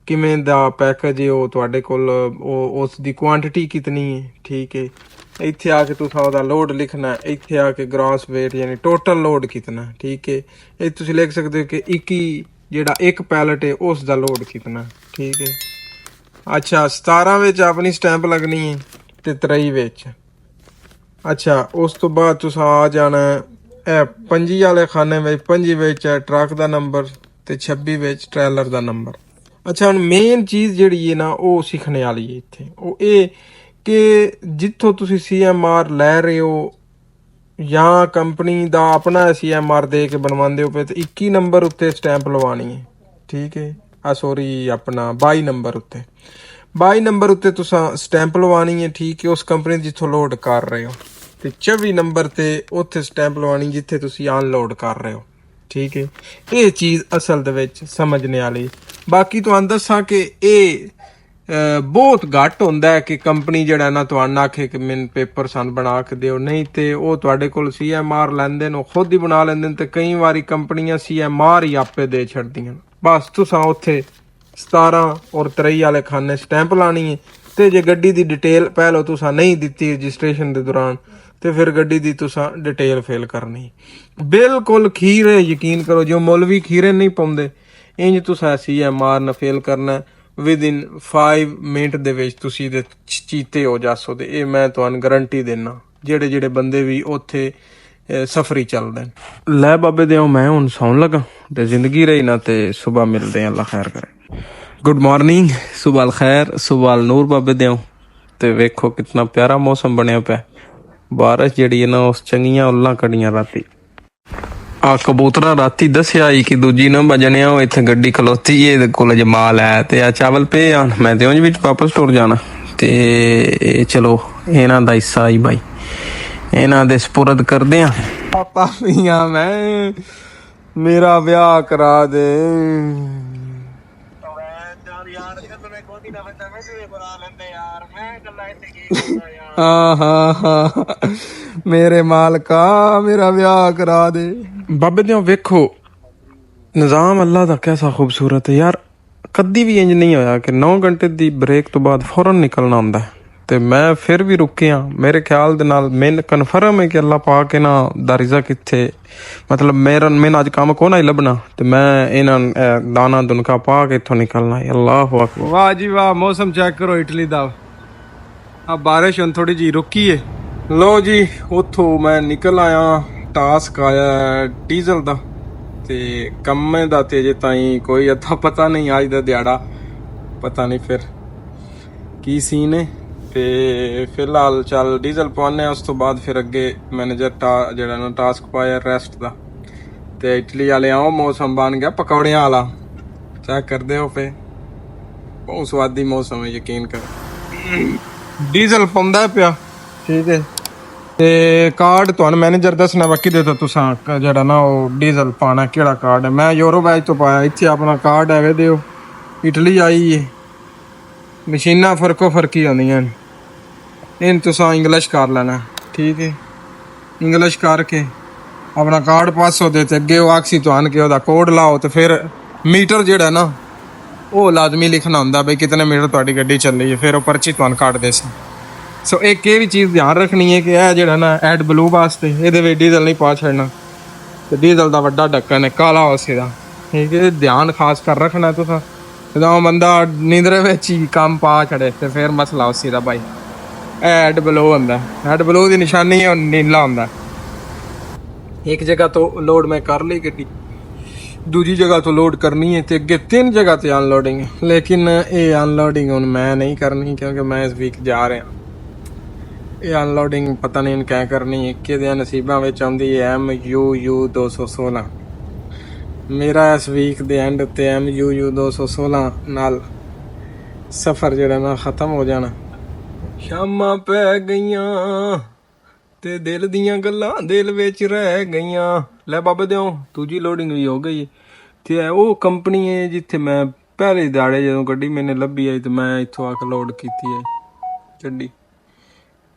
ਕਿਵੇਂ ਦਾ ਪੈਕੇਜ ਹੈ, ਉਹ ਤੁਹਾਡੇ ਕੋਲ ਉਹ ਉਸ ਦੀ ਕੁਆਂਟੀਟੀ ਕਿਤਨੀ ਹੈ। ਠੀਕ ਹੈ। ਇੱਥੇ ਆ ਕੇ ਤੁਸੀਂ ਉਹਦਾ ਲੋਡ ਲਿਖਣਾ ਹੈ, ਇੱਥੇ ਆ ਕੇ ਗ੍ਰਾਸ weight ਯਾਨੀ ਟੋਟਲ ਲੋਡ ਕਿਤਨਾ ਹੈ। ਠੀਕ ਹੈ। ਇਹ ਤੁਸੀਂ ਲਿਖ ਸਕਦੇ ਹੋ ਕਿ 21 ਜਿਹੜਾ ਇੱਕ ਪੈਲਟ ਹੈ ਉਸ ਦਾ ਲੋਡ ਕਿਤਨਾ। ਠੀਕ ਹੈ। ਅੱਛਾ 17 ਵਿੱਚ ਆਪਣੀ ਸਟੈਂਪ ਲੱਗਣੀ ਹੈ ਤੇ 23 ਵਿੱਚ। ਅੱਛਾ ਉਸ ਤੋਂ ਬਾਅਦ ਤੁਸੀਂ ਆ ਜਾਣਾ ਇਹ 25 ਵਾਲੇ ਖਾਨੇ ਵਿੱਚ, 25 ਵਿੱਚ ਟਰੱਕ ਦਾ ਨੰਬਰ ਤੇ 26 ਵਿੱਚ ਟ੍ਰੇਲਰ ਦਾ ਨੰਬਰ। ਅੱਛਾ ਹੁਣ ਮੇਨ ਚੀਜ਼ ਜਿਹੜੀ ਹੈ ਨਾ ਉਹ ਸਿੱਖਣੇ ਵਾਲੀ ਹੈ ਇੱਥੇ, ਉਹ ਇਹ ਕਿ ਜਿੱਥੋਂ ਤੁਸੀਂ CMR ਲੈ ਰਹੇ ਹੋ ਜਾਂ ਕੰਪਨੀ ਦਾ ਆਪਣਾ CMR ਦੇ ਕੇ ਬਣਵਾਉਂਦੇ ਹੋ ਪਏ ਤੇ 21 ਨੰਬਰ ਉੱਤੇ ਸਟੈਂਪ ਲਵਾਉਣੀ ਹੈ। ਠੀਕ ਹੈ। ਸੋਰੀ ਆਪਣਾ 22 ਨੰਬਰ ਉੱਤੇ, 22 ਨੰਬਰ ਉੱਤੇ ਤੁਸੀਂ ਸਟੈਂਪ ਲਵਾਉਣੀ ਹੈ। ਠੀਕ ਹੈ। ਉਸ ਕੰਪਨੀ ਜਿੱਥੋਂ ਲੋਡ ਕਰ ਰਹੇ ਹੋ ਤੇ 24 ਨੰਬਰ ਤੇ ਉੱਥੇ ਸਟੈਂਪ ਲਵਾਉਣੀ ਜਿੱਥੇ ਤੁਸੀਂ ਅਨਲੋਡ ਕਰ ਰਹੇ ਹੋ। ਠੀਕ ਹੈ। ਇਹ ਚੀਜ਼ ਅਸਲ ਦੇ ਵਿੱਚ ਸਮਝਣੇ ਵਾਲੀ। ਬਾਕੀ ਤੁਹਾਨੂੰ ਦੱਸਾਂ ਕਿ ਇਹ ਬਹੁਤ ਘੱਟ ਹੁੰਦਾ ਹੈ ਕਿ ਕੰਪਨੀ ਜਿਹੜਾ ਨਾ ਤੁਹਾਨੂੰ ਆਖੇ ਕਿ ਮੈਨੂੰ ਪੇਪਰ ਸਾਨੂੰ ਬਣਾ ਕੇ ਦਿਓ, ਨਹੀਂ ਤੇ ਉਹ ਤੁਹਾਡੇ ਕੋਲ CMR ਲੈਂਦੇ ਨੇ, ਉਹ ਖੁਦ ਹੀ ਬਣਾ ਲੈਂਦੇ ਨੇ ਤੇ ਕਈ ਵਾਰੀ ਕੰਪਨੀਆਂ CMR ਹੀ ਆਪੇ ਦੇ ਛੱਡਦੀਆਂ। ਬਸ ਤੁਸੀਂ ਉੱਥੇ 17 ਔਰ 23 ਵਾਲੇ ਖਾਨੇ ਸਟੈਂਪ ਲਾਣੀ ਹੈ ਤੇ ਜੇ ਗੱਡੀ ਦੀ ਡਿਟੇਲ ਪਹਿਲਾਂ ਤੁਸੀਂ ਨਹੀਂ ਦਿੱਤੀ ਰਜਿਸਟ੍ਰੇਸ਼ਨ ਦੇ ਦੌਰਾਨ ਤੇ ਫਿਰ ਗੱਡੀ ਦੀ ਤੁਸੀਂ ਡਿਟੇਲ ਫਿਲ ਕਰਨੀ। ਬਿਲਕੁਲ ਖੀਰੇ, ਯਕੀਨ ਕਰੋ ਜੋ ਮੌਲਵੀ ਖੀਰੇ ਨਹੀਂ ਪਾਉਂਦੇ ਇੰਜ ਤੁਸੀਂ CMR ਨਾ ਫੇਲ ਕਰਨਾ। ਵਿਦਿਨ 5 ਮਿੰਟ ਦੇ ਵਿੱਚ ਤੁਸੀਂ ਇਹਦੇ ਚੀਤੇ ਹੋ ਜਾਸੋ ਤੇ ਇਹ ਮੈਂ ਤੁਹਾਨੂੰ ਗਰੰਟੀ ਦੇਣਾ, ਜਿਹੜੇ ਬੰਦੇ ਵੀ ਉੱਥੇ ਸਫਰੀ ਚੱਲਦੇ ਨੇ। ਲੈ ਬਾਬੇ ਦਿਓ ਮੈਂ ਹੁਣ ਸੌਣ ਲੱਗਾ ਤੇ ਜ਼ਿੰਦਗੀ ਰਹੀ ਨਾ ਤੇ ਸੁਬਹ ਮਿਲਦੇ ਹਾਂ, ਅੱਲਾ ਖੈਰ ਕਰੇ। ਗੁੱਡ ਮਾਰਨਿੰਗ, ਸੁਬਹ ਅਲ ਖੈਰ, ਸੁਬਹ ਅਲ ਨੂਰ ਬਾਬੇ ਦਿਓ। ਤੇ ਵੇਖੋ ਕਿਤਨਾ ਪਿਆਰਾ ਮੌਸਮ ਬਣਿਆ ਪਿਆ, ਬਾਰਿਸ਼ ਜਿਹੜੀ ਹੈ ਨਾ ਉਸ ਚੰਗੀਆਂ ਉੱਲਾਂ ਕੱਢੀਆਂ ਰਾਤੀ। ਆ ਕਬੂਤਰਾਂ ਰਾਤੀ ਦੱਸਿਆ ਹੀ ਕਿ ਦੂਜੀ ਨਾ ਬਜਣਿਆ ਉਹ ਇੱਥੇ ਗੱਡੀ ਖਲੋਤੀ ਇਹਦੇ ਕੋਲ ਜੇ ਮਾਲ ਹੈ ਤੇ ਆ ਚਾਵਲ ਪਏ ਆ, ਮੈਂ ਤੇ ਉਂਝ ਵਿੱਚ ਵਾਪਸ ਟੁਰ ਜਾਣਾ ਤੇ ਚਲੋ ਇਹਨਾਂ ਦਾ ਹਿੱਸਾ ਹੀ ਬਾਈ, ਇਹਨਾਂ ਦੇ ਸਪੁਰਦ ਕਰਦੇ ਆ। ਪਾਪੀਆਂ ਮੈਂ ਮੇਰਾ ਵਿਆਹ ਕਰਾ ਦੇ। ਹਾਂ ਮੇਰੇ ਮਾਲਕਾ ਮੇਰਾ ਵਿਆਹ ਕਰਾ ਦੇ। ਬਾਬੇ ਦਿਓ ਵੇਖੋ ਨਿਜ਼ਾਮ ਅੱਲਾ ਦਾ ਕੈਸਾ ਖੂਬਸੂਰਤ ਹੈ ਯਾਰ। ਕਦੀ ਵੀ ਇੰਜ ਨਹੀਂ ਹੋਇਆ ਕਿ 9 ਘੰਟੇ ਦੀ ਬ੍ਰੇਕ ਤੋਂ ਬਾਅਦ ਫੌਰਨ ਨਿਕਲਣਾ ਹੁੰਦਾ ਤੇ ਮੈਂ ਫਿਰ ਵੀ ਰੁਕਿਆ। ਮੇਰੇ ਖਿਆਲ ਦੇ ਨਾਲ ਮੈਨੂੰ ਕਨਫਰਮ ਹੈ ਕਿ ਅੱਲਾ ਪਾ ਕੇ ਨਾ ਦਾ ਰਿਜ਼ਕ ਇੱਥੇ, ਮਤਲਬ ਮੈਨੂੰ ਅੱਜ ਕੰਮ ਕੋਨਾ ਹੀ ਲੱਭਣਾ ਤੇ ਮੈਂ ਇਹਨਾਂ ਦਾਣਾ ਦੁਨਕਾ ਪਾ ਕੇ ਇੱਥੋਂ ਨਿਕਲਣਾ। ਅੱਲਾਹੁ ਅਕਬਰ। ਵਾਹ ਜੀ ਵਾਹ, ਮੌਸਮ ਚੈੱਕ ਕਰੋ ਇਟਲੀ ਦਾ। ਆ ਬਾਰਿਸ਼ ਹੁਣ ਥੋੜੀ ਜੀ ਰੁਕੀ ਹੈ। ਲੋ ਜੀ ਉੱਥੋਂ ਮੈਂ ਨਿਕਲ ਆਇਆ, ਟਾਸਕ ਆਇਆ ਡੀਜ਼ਲ ਦਾ ਤੇ ਕੰਮੇ ਦਾ ਤੇ ਜੇ ਤਾਈਂ ਕੋਈ ਅੱਧਾ ਪਤਾ ਨਹੀਂ। ਅੱਜ ਦਾ ਦਿਹਾੜਾ ਪਤਾ ਨਹੀਂ ਫਿਰ ਕੀ ਸੀਨ ਹੈ ਤੇ ਫਿਲਹਾਲ ਚੱਲ ਡੀਜ਼ਲ ਪਵਾਉਂਦੇ ਆ। ਉਸ ਤੋਂ ਬਾਅਦ ਫਿਰ ਅੱਗੇ ਮੈਨੇਜਰ ਜਿਹੜਾ ਨਾ ਟਾਸਕ ਪਾਇਆ ਰੈਸਟ ਦਾ। ਤੇ ਇਟਲੀ ਵਾਲੇ ਆਓ ਮੌਸਮ ਬਣ ਗਿਆ ਪਕੌੜਿਆਂ ਵਾਲਾ, ਚੈੱਕ ਕਰਦੇ ਹੋ ਪਏ, ਬਹੁਤ ਸਵਾਦੀ ਮੌਸਮ ਹੈ ਯਕੀਨ ਕਰ। ਡੀਜ਼ਲ ਪਾਉਂਦਾ ਪਿਆ। ਠੀਕ ਹੈ। ਤੇ ਕਾਰਡ ਤੁਹਾਨੂੰ ਮੈਨੇਜਰ ਦੱਸਣਾ ਬਾਕੀ ਦੇ ਤਾਂ ਤੁਸੀਂ ਜਿਹੜਾ ਨਾ ਉਹ ਡੀਜ਼ਲ ਪਾਣਾ ਕਿਹੜਾ ਕਾਰਡ ਹੈ। ਮੈਂ ਯੂਰੋਬੈਜ ਤੋਂ ਪਾਇਆ, ਇੱਥੇ ਆਪਣਾ ਕਾਰਡ ਹੈਗੇ ਦਿਓ। ਇਟਲੀ ਆਈ ਹੈ, ਮਸ਼ੀਨਾਂ ਫਰਕੋ ਫਰਕੀ ਆਉਂਦੀਆਂ ਨੇ, ਇਹਨੂੰ ਤੁਸੀਂ ਇੰਗਲਿਸ਼ ਕਰ ਲੈਣਾ। ਠੀਕ ਹੈ। ਇੰਗਲਿਸ਼ ਕਰਕੇ ਆਪਣਾ ਕਾਰਡ ਪਾਸ ਹੋ ਦੇ ਤੇ ਅੱਗੇ ਉਹ ਆਖਸੀ ਤੁਹਾਨੂੰ ਕਿ ਉਹਦਾ ਕੋਡ ਲਾਓ ਤੇ ਫਿਰ ਮੀਟਰ ਜਿਹੜਾ ਨਾ ਉਹ ਲਾਜ਼ਮੀ ਲਿਖਣਾ ਹੁੰਦਾ ਬਈ ਕਿਤਨੇ ਮੀਟਰ ਤੁਹਾਡੀ ਗੱਡੀ ਚੱਲੀ ਹੈ, ਫਿਰ ਉਹ ਪਰਚੀ ਤੁਹਾਨੂੰ ਕੱਢ ਦੇ ਸੀ। ਸੋ ਇੱਕ ਇਹ ਵੀ ਚੀਜ਼ ਧਿਆਨ ਰੱਖਣੀ ਹੈ ਕਿ ਇਹ ਜਿਹੜਾ ਨਾ ਐਡ ਬਲੂ ਵਾਸਤੇ ਇਹਦੇ ਵਿੱਚ ਡੀਜ਼ਲ ਨਹੀਂ ਪਾ ਛੱਡਣਾ ਤੇ ਡੀਜ਼ਲ ਦਾ ਵੱਡਾ ਢੱਕਣ ਹੈ ਕਾਲਾ ਉਸੇ ਦਾ। ਠੀਕ ਹੈ। ਧਿਆਨ ਖਾਸ ਕਰ ਰੱਖਣਾ ਤੁਸੀਂ, ਜਦੋਂ ਬੰਦਾ ਨੀਂਦਰੇ ਵਿੱਚ ਹੀ ਕੰਮ ਪਾ ਛੜੇ ਤੇ ਫਿਰ ਮਸਲਾ ਉਸੇ ਦਾ ਬਾਈ। ਐਡ ਬਲੂ ਹੁੰਦਾ, ਐਡ ਬਲੂ ਦੀ ਨਿਸ਼ਾਨੀ ਹੈ ਨੀਲਾ ਹੁੰਦਾ। ਇੱਕ ਜਗ੍ਹਾ ਤੋਂ ਲੋਡ ਮੈਂ ਕਰ ਲਈ ਗੱਡੀ, ਦੂਜੀ ਜਗ੍ਹਾ ਤੋਂ ਲੋਡ ਕਰਨੀ ਹੈ ਤੇ ਅੱਗੇ 3 ਜਗ੍ਹਾ ਤੇ ਅਨਲੋਡਿੰਗ ਹੈ। ਲੇਕਿਨ ਇਹ ਅਨਲੋਡਿੰਗ ਹੁਣ ਮੈਂ ਨਹੀਂ ਕਰਨੀ ਕਿਉਂਕਿ ਮੈਂ ਇਸ ਵੀਕ ਜਾ ਰਿਹਾ। ਇਹ ਅਨਲੋਡਿੰਗ ਪਤਾ ਨਹੀਂ ਕਿਆ ਕਰਨੀ ਹੈ, ਕਿਹਦੇ ਨਸੀਬਾਂ ਵਿੱਚ ਆਉਂਦੀ ਹੈ। MUU 216 ਮੇਰਾ ਇਸ ਵੀਕ ਦੇ ਐਂਡ ਉੱਤੇ MUU 216 ਨਾਲ ਸਫ਼ਰ ਜਿਹੜਾ ਨਾ ਖਤਮ ਹੋ ਜਾਣਾ। ਸ਼ਾਮਾਂ ਪੈ ਗਈਆਂ ਤੇ ਦਿਲ ਦੀਆਂ ਗੱਲਾਂ ਦਿਲ ਵਿੱਚ ਰਹਿ ਗਈਆਂ। ਲੈ ਬਾਬੇ ਦਿਓ ਦੂਜੀ ਲੋਡਿੰਗ ਵੀ ਹੋ ਗਈ ਤੇ ਉਹ ਕੰਪਨੀ ਹੈ ਜਿੱਥੇ ਮੈਂ ਪਹਿਲੇ ਦਿਹਾੜੇ ਜਦੋਂ ਗੱਡੀ ਮੈਨੇ ਲੱਭੀ ਆਈ ਤੇ ਮੈਂ ਇੱਥੋਂ ਆ ਕੇ ਲੋਡ ਕੀਤੀ ਹੈ ਗੱਡੀ।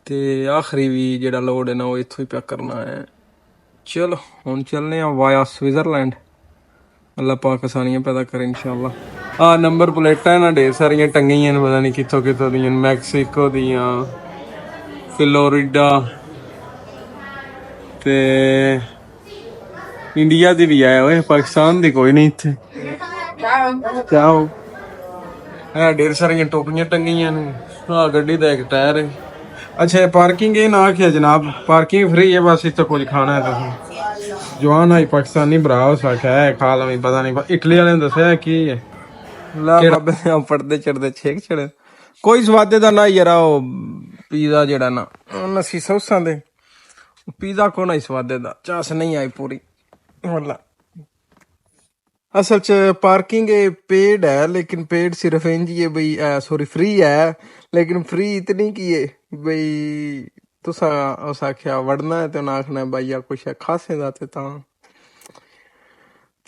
ਤੇ ਆਖਰੀ ਵੀ ਜਿਹੜਾ ਲੋਡ ਹੈ ਨਾ ਉਹ ਇੱਥੋਂ ਹੀ ਪਿਆ ਕਰਨਾ ਹੈ। ਚਲੋ ਹੁਣ ਚੱਲਨੇ ਆ ਵਾਇਆ ਸਵਿਟਜ਼ਰਲੈਂਡ। ਅੱਲਾ ਪਾਕ ਆਸਾਨੀਆਂ ਪੈਦਾ ਕਰੇ ਇਨਸ਼ਾਅੱਲਾ। ਆ ਨੰਬਰ ਪਲੇਟਾਂ ਨਾ ਢੇਰ ਸਾਰੀਆਂ ਟੰਗੀਆਂ ਨੇ, ਪਤਾ ਨਹੀਂ ਕਿੱਥੋਂ ਕਿੱਥੋਂ ਦੀਆਂ, ਮੈਕਸੀਕੋ ਦੀਆਂ, ਫਲੋਰੀਡਾ ਤੇ ਇੰਡੀਆ ਦੀ ਵੀ ਆਏ ਹੋਏ, ਪਾਕਿਸਤਾਨ ਦੀ ਕੋਈ ਨਹੀਂ ਇੱਥੇ। ਚਾਓ ਇਹ ਢੇਰ ਸਾਰੀਆਂ ਟੋਪੀਆਂ ਟੰਗੀਆਂ ਨੇ। ਆ ਗੱਡੀ ਦਾ ਇੱਕ ਟਾਇਰ ਹੈ। ਅੱਛਾ ਪਾਰਕਿੰਗ ਇਹ ਨਾ ਆਖਿਆ ਜਨਾਬ, ਪਾਰਕਿੰਗ ਫ੍ਰੀ ਹੈ, ਬਸ ਇੱਥੇ ਕੁਝ ਖਾਣਾ ਹੈ ਤੁਸੀਂ ਜਵਾਨ ਆਈ ਪਾਕਿस्तानी भरा हो सका है खा लवी, पता नहीं इटली वाले ने दसिया की है ला पड़ते चढ़ते छेक चढ़े कोई स्वादे दा ना यार। पिज़्ज़ा जेड़ा ना नसी सौसां दे पिज़्ज़ा को ना स्वादे दा चास नहीं आई पूरी वल्ला। असल च पार्किंग पेड है, लेकिन पेड सिर्फ इंज ही है भाई, सॉरी फ्री है, लेकिन फ्री इतनी की है भाई तुसा उस आख्या वड़ना है तो उन्हें आखना भाई या कुछ है खासे दा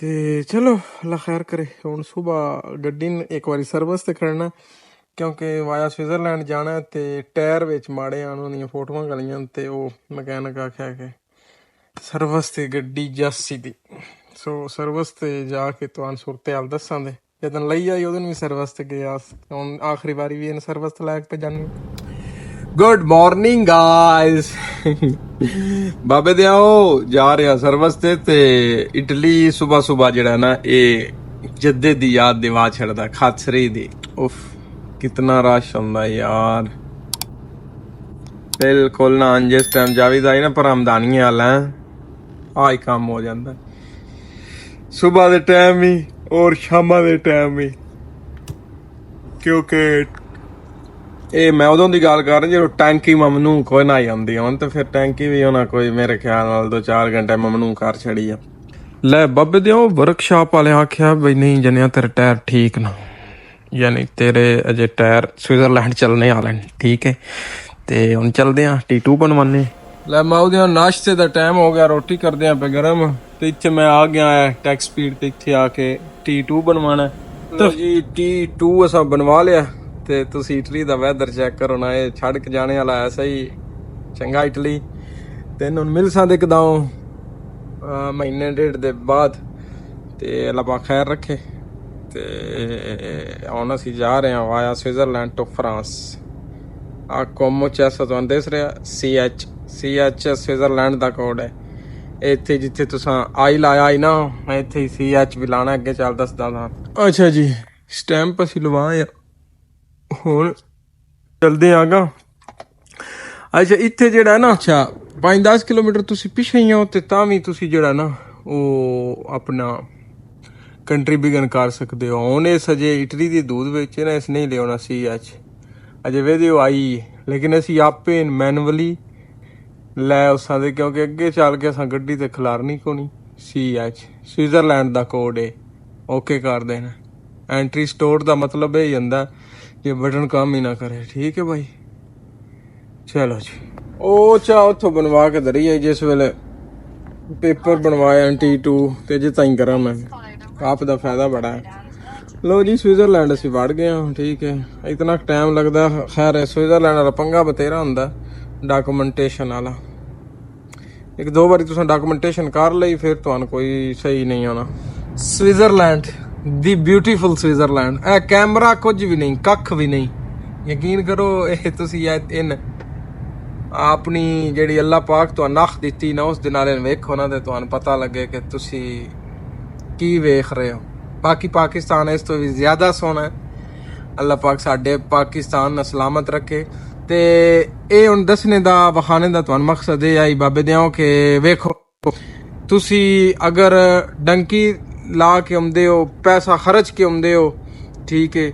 ते चलो अल्लाह खैर करे। हुण सुबह गड्डी एक बारी सर्विस ते करना, क्योंकि वाया स्विट्जरलैंड जाना है। ते टायर विच माड़े आन उन्दियां फोटोआं गलियां ते ओह मैकेनिक आख्या कि सर्विस ते गड्डी जासी दी, सो सर्विस ते जाके तुहानूं सूरत हाल दस्सां दे। जदन लई आई उदन भी सर्विस ते गया, हुण आखिरी बारी भी इन सर्विस ते लैके पे जानी। गुड मॉर्निंग गाइस बाबे दे आओ जा रहे हैं सर्विस ते इटली सुबह सुबह जड़ा ना ये जद्दे दी याद दिवा छड़दा खासरी दी। उफ कितना रश हुंदा यार, बिल्कुल ना जिस टाइम जावीद आई ना पर आमदानी वाला आई काम हो जाता सुबह दे टाइम ही और शामा दे टाइम ही, क्योंकि ਇਹ ਮੈਂ ਉਦੋਂ ਦੀ ਗੱਲ ਕਰ ਰਿਹਾ ਜਦੋਂ ਟੈਂਕੀ ਮਮਨੂ ਕੋਈ ਨਾ ਆਉਂਦੀ ਹੁਣ, ਤੇ ਫਿਰ ਟੈਂਕੀ ਵੀ ਉਹਨਾਂ ਕੋਈ ਮੇਰੇ ਖਿਆਲ ਨਾਲ 2-4 ਘੰਟੇ ਮਮਨੂ ਕਰ ਛੜੀ ਆ। ਲੈ ਬੱਬੇ ਦੇ ਉਹ ਵਰਕਸ਼ਾਪ ਵਾਲੇ ਆਖਿਆ ਬਈ ਨਹੀਂ ਜਨਿਆ ਤੇਰੇ ਟਾਇਰ ਠੀਕ ਨਾ, ਯਾਨੀ ਤੇਰੇ ਅਜੇ ਟਾਇਰ ਸਵਿਟਜ਼ਰਲੈਂਡ ਚੱਲਣੇ ਵਾਲੇ ਨੇ, ਠੀਕ ਹੈ ਤੇ ਹੁਣ ਚੱਲਦੇ ਆ T2 ਬਣਵਾਨੇ। ਲੈ ਮੈਂ ਉਹਦੇ ਨਾਸ਼ਤੇ ਦਾ ਟਾਈਮ ਹੋ ਗਿਆ, ਰੋਟੀ ਕਰਦੇ ਆ ਪੇ ਗਰਮ, ਤੇ ਇੱਥੇ ਮੈਂ ਆ ਗਿਆ ਟੈਕ ਸਪੀਡ ਤੇ ਇੱਥੇ ਆ ਕੇ T2 ਬਣਵਾਣਾ। ਤਾਂ ਜੀ T2 ਅਸਾਂ ਬਣਵਾ ਲਿਆ ਤੇ ਤੁਸੀਂ ਇਟਲੀ ਦਾ ਵੈਦਰ ਚੈੱਕ ਕਰੋ ਨਾ, ਇਹ ਛੱਡ ਕੇ ਜਾਣੇ ਵਾਲਾ ਐਸਾ ਹੀ ਚੰਗਾ ਇਟਲੀ। ਤੇ ਹੁਣ ਮਿਲ ਸਕਦੇ ਇੱਕਦਮ ਮਹੀਨੇ ਡੇਢ ਦੇ ਬਾਅਦ, ਤੇ ਅੱਲਾ ਪਾਕ ਖੈਰ ਰੱਖੇ। ਤੇ ਹੁਣ ਅਸੀਂ ਜਾ ਰਹੇ ਹਾਂ ਵਾਇਆ ਸਵਿਟਜ਼ਰਲੈਂਡ ਟੂ ਫਰਾਂਸ। ਆ ਕੋਮੋ ਚੈਸਾ ਤੁਹਾਨੂੰ ਦਿਸ ਰਿਹਾ CH ਸਵਿਟਜ਼ਰਲੈਂਡ ਦਾ ਕੋਡ ਹੈ। ਇੱਥੇ ਜਿੱਥੇ ਤੁਸੀਂ ਆਈ ਲਾਇਆ ਹੀ ਨਾ ਇੱਥੇ ਹੀ CH ਵੀ ਲਾਣਾ, ਅੱਗੇ ਚੱਲ ਦੱਸਦਾ ਤਾਂ। ਅੱਛਾ ਜੀ ਸਟੈਂਪ ਅਸੀਂ ਲਵਾਇਆ, ਹੁਣ ਚਲਦੇ ਆਗਾ। ਅੱਛਾ ਇੱਥੇ ਜਿਹੜਾ ਨਾ 5-10 ਕਿਲੋਮੀਟਰ ਤੁਸੀਂ ਪਿੱਛੇ ਹੀ ਹੋ, ਤੇ ਤਾਂ ਵੀ ਤੁਸੀਂ ਜਿਹੜਾ ਨਾ ਉਹ ਆਪਣਾ ਕੰਟਰੀ ਬਿਗਨ ਕਰ ਸਕਦੇ ਹੋ। ਹੁਣ ਇਸ ਅਜੇ ਇਟਲੀ ਦੀ ਦੂਧ ਵਿੱਚ ਨਾ ਇਸ ਨਹੀਂ ਲਿਆਉਣਾ CH, ਅਜੇ ਵੀਡੀਓ ਆਈ, ਲੇਕਿਨ ਅਸੀਂ ਆਪੇ ਮੈਨੂਅਲੀ ਲੈ ਉਸਾਂ ਦੇ, ਕਿਉਂਕਿ ਅੱਗੇ ਚੱਲ ਕੇ ਅਸਾਂ ਗੱਡੀ ਤੇ ਖਿਲਾਰਨੀ ਕੋਣੀ। CH ਸਵਿਟਜ਼ਰਲੈਂਡ ਦਾ ਕੋਡ ਹੈ, ਓਕੇ ਕਰ ਦੇਣਾ। ਐਂਟਰੀ ਸਟੋਰ ਦਾ ਮਤਲਬ ਇਹ ਹੁੰਦਾ ये बटन काम ही ना करे, ठीक है भाई। चलो जी ਉਹ ਚਾ ਉੱਥੋਂ ਬਣਵਾ ਕੇ ਧਰੀ ਹੈ ਜਿਸ ਵੇਲੇ ਪੇਪਰ ਬਣਵਾਇਆ T2 ਤੇ ਜੇ ਤਾਈਂ ਕਰਾਂ ਮੈਂ ਆਪ ਦਾ ਫਾਇਦਾ ਬੜਾ ਹੈ। ਲੋ ਜੀ ਸਵਿਟਜ਼ਰਲੈਂਡ ਅਸੀਂ ਵੜ ਗਏ ਹਾਂ, ਠੀਕ ਹੈ ਇਤਨਾ ਟਾਈਮ ਲੱਗਦਾ। ਖੈਰ ਸਵਿਟਜ਼ਰਲੈਂਡ ਵਾਲਾ ਪੰਗਾ ਬਤੇਰਾ ਹੁੰਦਾ ਡਾਕੂਮੈਂਟੇਸ਼ਨ ਵਾਲਾ, 1-2 ਵਾਰੀ ਤੁਸੀਂ ਡਾਕੂਮੈਂਟੇਸ਼ਨ ਕਰ ਲਈ ਫਿਰ ਤੁਹਾਨੂੰ ਕੋਈ ਸਹੀ ਨਹੀਂ ਆਉਣਾ। ਸਵਿਟਜ਼ਰਲੈਂਡ ਦੀ ਬਿਊਟੀਫੁਲ ਸਵਿਟਜ਼ਰਲੈਂਡ, ਇਹ ਕੈਮਰਾ ਕੁਝ ਵੀ ਨਹੀਂ, ਕੱਖ ਵੀ ਨਹੀਂ, ਯਕੀਨ ਕਰੋ। ਇਹ ਤੁਸੀਂ ਇਨ ਆਪਣੀ ਜਿਹੜੀ ਅੱਲਾ ਪਾਕ ਤੁਹਾਨੂੰ ਨਖ ਦਿੱਤੀ ਨਾ ਉਸ ਦੇ ਨਾਲ ਵੇਖੋ ਨਾ, ਤੇ ਤੁਹਾਨੂੰ ਪਤਾ ਲੱਗੇ ਕਿ ਤੁਸੀਂ ਕੀ ਵੇਖ ਰਹੇ ਹੋ। ਬਾਕੀ ਪਾਕਿਸਤਾਨ ਇਸ ਤੋਂ ਵੀ ਜ਼ਿਆਦਾ ਸੋਹਣਾ ਹੈ। ਅੱਲਾ ਪਾਕ ਸਾਡੇ ਪਾਕਿਸਤਾਨ ਨੂੰ ਸਲਾਮਤ ਰੱਖੇ। ਤੇ ਇਹ ਹੁਣ ਦੱਸਣੇ ਦਾ ਵਿਖਾਣੇ ਦਾ ਤੁਹਾਨੂੰ ਮਕਸਦ ਇਹ ਆਈ ਬਾਬੇ ਦਿਓ ਕਿ ਵੇਖੋ ਤੁਸੀਂ ਅਗਰ ਡੰਕੀ ਲਾ ਕੇ ਆਉਂਦੇ ਹੋ, ਪੈਸਾ ਖਰਚ ਕੇ ਆਉਂਦੇ ਹੋ, ਠੀਕ ਹੈ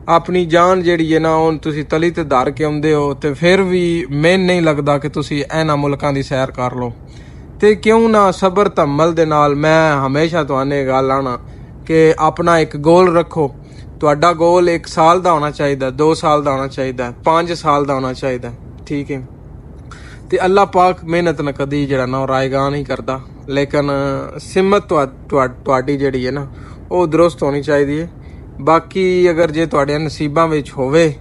ਆਪਣੀ ਜਾਨ ਜਿਹੜੀ ਹੈ ਨਾ ਹੁਣ ਤੁਸੀਂ ਤਲੀ ਤੇ ਧਾਰ ਕੇ ਆਉਂਦੇ ਹੋ, ਤੇ ਫਿਰ ਵੀ ਮੈਨੂੰ ਨਹੀਂ ਲੱਗਦਾ ਕਿ ਤੁਸੀਂ ਇਹਨਾਂ ਮੁਲਕਾਂ ਦੀ ਸੈਰ ਕਰ ਲਓ। ਤੇ ਕਿਉਂ ਨਾ ਸਬਰ ਤਮਲ ਦੇ ਨਾਲ। ਮੈਂ ਹਮੇਸ਼ਾ ਤੁਹਾਨੂੰ ਇਹ ਗੱਲ ਆਣਾ ਕਿ ਆਪਣਾ ਇੱਕ ਗੋਲ ਰੱਖੋ। ਤੁਹਾਡਾ ਗੋਲ 1 ਸਾਲ ਦਾ ਹੋਣਾ ਚਾਹੀਦਾ, 2 ਸਾਲ ਦਾ ਹੋਣਾ ਚਾਹੀਦਾ, 5 ਸਾਲ ਦਾ ਹੋਣਾ ਚਾਹੀਦਾ, ਠੀਕ ਹੈ। ਤੇ ਅੱਲਾ ਪਾਕ ਮਿਹਨਤ ਨਾ ਕਦੀ ਜਿਹੜਾ ਨਾ ਰਾਇਗਾਨ ਨਹੀਂ ਕਰਦਾ, ਲੇਕਿਨ ਸਿਮਤ ਤੁਹਾਡੀ ਜਿਹੜੀ ਹੈ ਨਾ ਉਹ ਦਰੁਸਤ ਹੋਣੀ ਚਾਹੀਦੀ ਹੈ। ਬਾਕੀ ਅਗਰ ਜੇ ਤੁਹਾਡੇ ਨਸੀਬਾਂ ਵਿੱਚ ਹੋਵੇ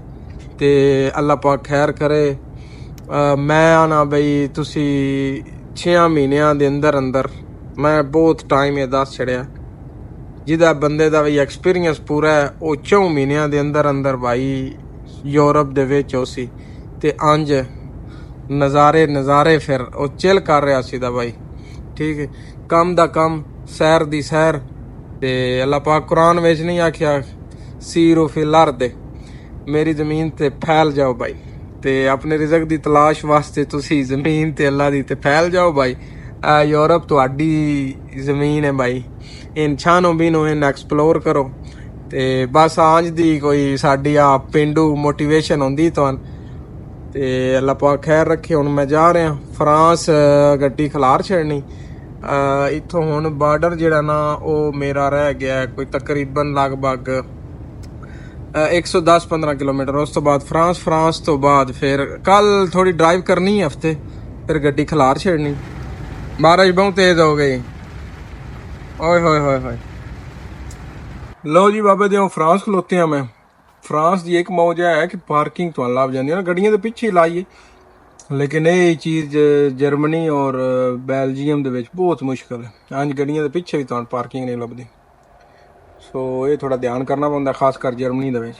ਤੇ ਅੱਲਾ ਪਾਕ ਖੈਰ ਕਰੇ ਮੈਂ ਆਣਾ ਬਈ ਤੁਸੀਂ 6 ਮਹੀਨਿਆਂ ਦੇ ਅੰਦਰ ਅੰਦਰ ਮੈਂ ਬਹੁਤ ਟਾਈਮ ਇਹ ਦੱਸ ਛੜਿਆ ਜਿਹਦਾ ਬੰਦੇ ਦਾ ਵੀ ਐਕਸਪੀਰੀਅੰਸ ਪੂਰਾ ਹੈ ਉਹ 4 ਮਹੀਨਿਆਂ ਦੇ ਅੰਦਰ ਅੰਦਰ ਭਾਈ ਯੂਰਪ ਦੇ ਵਿੱਚ ਹੋ ਸੀ ਤੇ ਅੰਜ ਨਜ਼ਾਰੇ ਫਿਰ ਉਹ ਚਿਲ ਕਰ ਰਿਹਾ ਸੀ ਦਾ ਭਾਈ ਠੀਕ ਹੈ ਕੰਮ ਦਾ ਕੰਮ ਸੈਰ ਦੀ ਸੈਰ ਤੇ ਅੱਲਾਹ ਪਾਕ ਕੁਰਾਨ ਵਿੱਚ ਨਹੀਂ ਆਖਿਆ ਸੀਰੋ ਫਿਲ ਅਰਦ ਮੇਰੀ ਜ਼ਮੀਨ ਤੇ ਫੈਲ ਜਾਓ ਭਾਈ ਤੇ ਆਪਣੇ ਰਿਜ਼ਕ ਦੀ ਤਲਾਸ਼ ਵਾਸਤੇ ਤੁਸੀਂ ਜ਼ਮੀਨ ਤੇ ਅੱਲਾ ਦੀ ਤੇ ਫੈਲ ਜਾਓ ਭਾਈ ਯੂਰਪ ਤੁਹਾਡੀ ਜ਼ਮੀਨ ਹੈ ਭਾਈ ਇਨਸ਼ਾਨੋ ਬਿਨੋ ਇਨ ਐਕਸਪਲੋਰ ਕਰੋ ਤੇ ਬਸ ਆਂਜ ਦੀ ਕੋਈ ਸਾਡੀ ਆ ਪਿੰਡੂ ਮੋਟੀਵੇਸ਼ਨ ਹੁੰਦੀ ਤੁਹਾਨੂੰ ਤੇ ਅੱਲਾ ਪਾਕ ਖੈਰ ਰੱਖੇ ਹੁਣ ਮੈਂ ਜਾ ਰਿਹਾ ਫਰਾਂਸ ਗੱਡੀ ਖਲਾਰ ਛੱਡਣੀ ਇੱਥੋਂ ਹੁਣ ਬਾਰਡਰ ਜਿਹੜਾ ਨਾ ਉਹ ਮੇਰਾ ਰਹਿ ਗਿਆ ਕੋਈ ਤਕਰੀਬਨ ਲਗਭਗ 110-15 ਕਿਲੋਮੀਟਰ ਉਸ ਤੋਂ ਬਾਅਦ ਫਰਾਂਸ ਤੋਂ ਬਾਅਦ ਫਿਰ ਕੱਲ ਥੋੜੀ ਡਰਾਈਵ ਕਰਨੀ ਹੈ ਹਫਤੇ ਫਿਰ ਗੱਡੀ ਖਲਾਰ ਛੱਡਣੀ ਬਾਰਿਸ਼ ਬਹੁਤ ਤੇਜ਼ ਹੋ ਗਈ ਓਏ ਹੋਏ ਹੋਏ ਹੋਏ ਲਓ ਜੀ ਬਾਬੇ ਦੇ ਫਰਾਂਸ ਖਲੋਤੇ ਆ ਮੈਂ ਫਰਾਂਸ ਦੀ ਇੱਕ ਮੌਜ ਹੈ ਕਿ ਪਾਰਕਿੰਗ ਤੋਂ ਲੱਭ ਜਾਂਦੀ ਹੈ ਨਾ ਗੱਡੀਆਂ ਦੇ ਪਿੱਛੇ ਲਾਈਏ ਲੇਕਿਨ ਇਹ ਚੀਜ਼ ਜਰਮਨੀ ਔਰ ਬੈਲਜੀਅਮ ਦੇ ਵਿੱਚ ਬਹੁਤ ਮੁਸ਼ਕਲ ਹੈ ਅੰਜ ਗੱਡੀਆਂ ਦੇ ਪਿੱਛੇ ਵੀ ਤੁਹਾਨੂੰ ਪਾਰਕਿੰਗ ਨਹੀਂ ਲੱਭਦੀ ਸੋ ਇਹ ਥੋੜਾ ਧਿਆਨ ਕਰਨਾ ਪੈਂਦਾ ਖਾਸ ਕਰ ਜਰਮਨੀ ਦੇ ਵਿੱਚ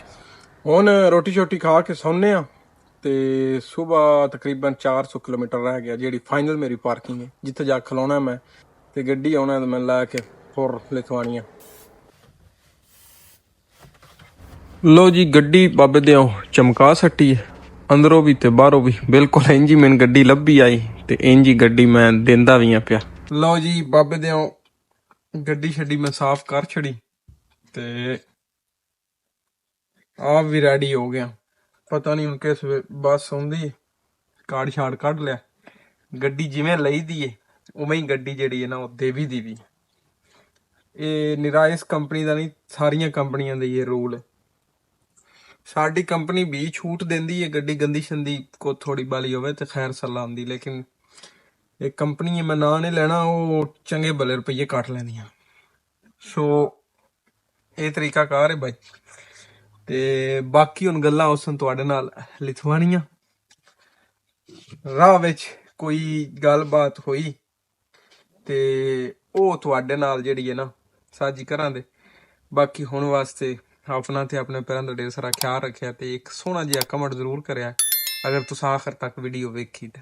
ਹੁਣ ਰੋਟੀ ਛੋਟੀ ਖਾ ਕੇ ਸੌਂਦੇ ਆ ਤੇ ਸਵੇਰ ਤਕਰੀਬਨ 400 ਕਿਲੋਮੀਟਰ ਰਹਿ ਗਿਆ ਜਿਹੜੀ ਫਾਈਨਲ ਮੇਰੀ ਪਾਰਕਿੰਗ ਹੈ ਜਿੱਥੇ ਜਾ ਖਲੋਣਾ ਮੈਂ ਤੇ ਗੱਡੀ ਆਉਣਾ ਤੇ ਮੈਂ ਲੈ ਕੇ ਫੋਰ ਲਿਥਵਾਨੀਆ ਲੋ ਜੀ ਗੱਡੀ ਬਾਬੇ ਦੇ ਚਮਕਾ ਸੱਟੀ ਹੈ ਅੰਦਰੋਂ ਵੀ ਤੇ ਬਾਹਰੋਂ ਵੀ ਬਿਲਕੁਲ ਇੰਜ ਹੀ ਮੈਨੂੰ ਗੱਡੀ ਲੱਭੀ ਆਈ ਤੇ ਇੰਜ ਹੀ ਗੱਡੀ ਮੈਂ ਦਿੰਦਾ ਵੀ ਆ ਪਿਆ ਲੋ ਜੀ ਬਾਬੇ ਦੇ ਗੱਡੀ ਛੱਡੀ ਮੈਂ ਸਾਫ਼ ਕਰ ਛੜੀ ਤੇ ਆਪ ਵੀ ਰੈਡੀ ਹੋ ਗਿਆ ਪਤਾ ਨਹੀਂ ਹੁਣ ਕਿਸ ਬੱਸ ਆਉਂਦੀ ਕਾਰਡ ਛਾੜ ਕੱਢ ਲਿਆ ਗੱਡੀ ਜਿਵੇਂ ਲਈ ਦੀ ਏ ਉਵੇਂ ਹੀ ਗੱਡੀ ਜਿਹੜੀ ਹੈ ਨਾ ਉਹ ਦੇਵੀ ਦੀ ਵੀ ਇਹ ਨਿਰਾਇਸ ਕੰਪਨੀ ਦਾ ਨਹੀਂ ਸਾਰੀਆਂ ਕੰਪਨੀਆਂ ਦਾ ਇਹ ਰੂਲ ਹੈ ਸਾਡੀ ਕੰਪਨੀ ਵੀ ਛੂਟ ਦਿੰਦੀ ਹੈ ਗੱਡੀ ਗੰਦੀ ਸ਼ੰਦੀ ਕੋ ਥੋੜੀ ਬਾਲੀ ਹੋਵੇ ਤੇ ਖੈਰ ਸੱਲਾ ਆਉਂਦੀ ਲੇਕਿਨ ਇਹ ਕੰਪਨੀ ਮੈਂ ਨਾਂ ਨਹੀਂ ਲੈਣਾ ਉਹ ਚੰਗੇ ਭਲੇ ਰੁਪਈਏ ਕੱਟ ਲੈਂਦੀਆਂ ਸੋ ਇਹ ਤਰੀਕਾ ਕਾਰ ਹੈ ਬਾਈ ਤੇ ਬਾਕੀ ਹੁਣ ਗੱਲਾਂ ਉਸਨ ਤੁਹਾਡੇ ਨਾਲ ਲਿਥਵਾਨੀਆਂ ਰਾਹ ਵਿੱਚ ਕੋਈ ਗੱਲਬਾਤ ਹੋਈ ਤੇ ਉਹ ਤੁਹਾਡੇ ਨਾਲ ਜਿਹੜੀ ਹੈ ਨਾ ਸਾਂਝੀ ਕਰਾਂਗੇ ਬਾਕੀ ਹੁਣ ਵਾਸਤੇ ਆਪਣਾ ਤੇ ਆਪਣੇ ਪੈਰਾਂ ਦਾ ਢੇਰ ਸਾਰਾ ਖਿਆਲ ਰੱਖਿਆ ਤੇ ਇੱਕ ਸੋਹਣਾ ਜਿਹਾ ਕਮੈਂਟ ਜ਼ਰੂਰ ਕਰਿਆ ਅਗਰ ਤੁਸੀਂ ਆਖਰ ਤੱਕ ਵੀਡੀਓ ਵੇਖੀ ਤੇ